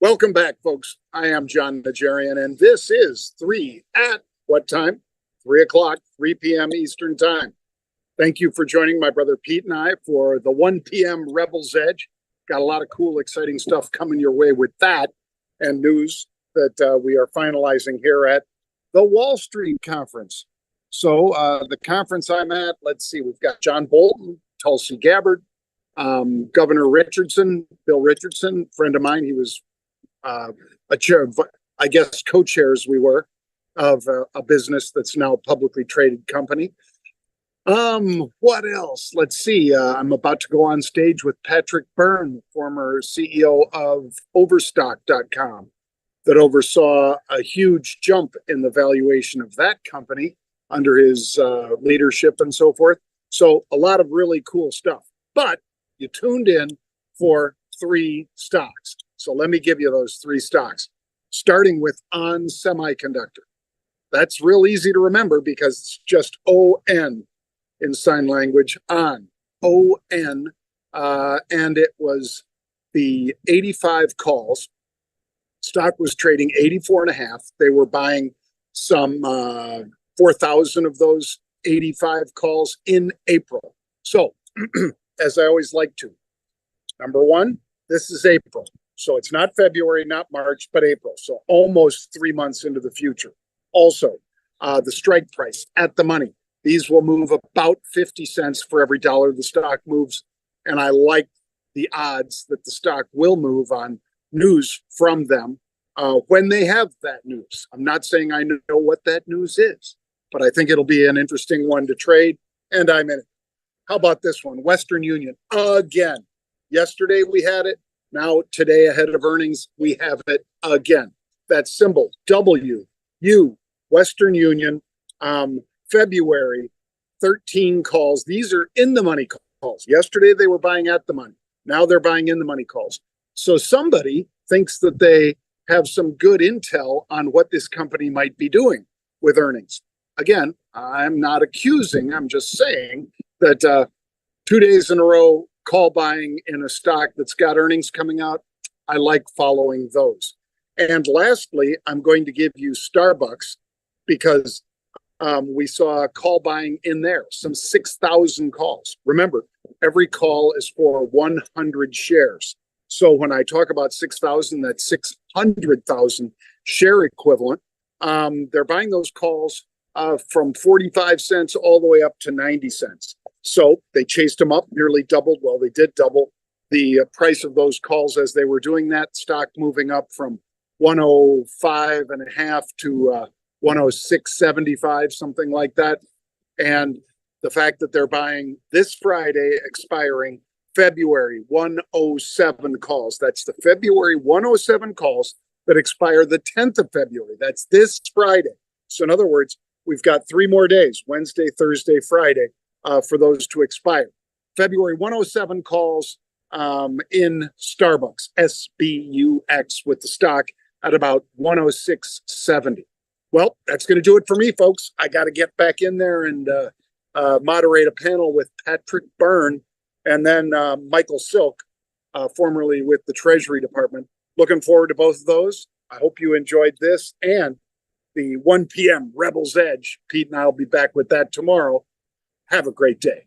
Welcome back, folks. I am Jon Najarian, and this is 3 at what time? 3 o'clock, 3 p.m. Eastern Time. Thank you for joining my brother Pete and I for the 1 p.m. Rebel's Edge. Got a lot of cool, exciting stuff coming your way with that and news that we are finalizing here at the Wall Street Conference. So the conference I'm at, let's see, we've got John Bolton, Tulsi Gabbard, Governor Richardson, Bill Richardson, friend of mine. He was a chair, I guess, co-chairs we were of a business that's now a publicly traded company. What else? Let's see. I'm about to go on stage with Patrick Byrne, former CEO of Overstock.com, that oversaw a huge jump in the valuation of that company under his leadership and so forth. So a lot of really cool stuff. But you tuned in for 3 stocks. So let me give you those 3 stocks, starting with ON Semiconductor. That's real easy to remember because it's just ON in sign language, ON, ON, and it was the 85 calls. Stock was trading 84.5. They were buying some 4,000 of those 85 calls in April. So, as I always like to, number one, this is April. So it's not February, not March, but April. So almost 3 months into the future. Also, the strike price at the money. These will move about 50 cents for every dollar the stock moves. And I like the odds that the stock will move on news from them when they have that news. I'm not saying I know what that news is, but I think it'll be an interesting one to trade. And I'm in it. How about this one? Western Union again. Yesterday we had it. Now today ahead of earnings, we have it again. That symbol, WU, Western Union, February, 13 calls. These are in the money calls. Yesterday they were buying at the money. Now they're buying in the money calls. So somebody thinks that they have some good intel on what this company might be doing with earnings. Again, I'm not accusing, I'm just saying that 2 days in a row, call buying in a stock that's got earnings coming out, I like following those. And lastly, I'm going to give you Starbucks because we saw call buying in there, some 6,000 calls. Remember, every call is for 100 shares. So when I talk about 6,000, that's 600,000 share equivalent. They're buying those calls from 45 cents all the way up to 90 cents. So they chased them up, nearly doubled. Well, they did double the price of those calls as they were doing that. Stock moving up from 105.5 to 106.75, something like that. And the fact that they're buying this Friday, expiring February 107 calls. That's the February 107 calls that expire the 10th of February. That's this Friday. So in other words, we've got 3 more days, Wednesday, Thursday, Friday, for those to expire. February 107 calls in Starbucks, SBUX, with the stock at about 106.70. Well, that's going to do it for me, folks. I got to get back in there and moderate a panel with Patrick Byrne and then Michael Silk, formerly with the Treasury Department. Looking forward to both of those. I hope you enjoyed this and the 1 p.m. Rebel's Edge. Pete and I will be back with that tomorrow. Have a great day.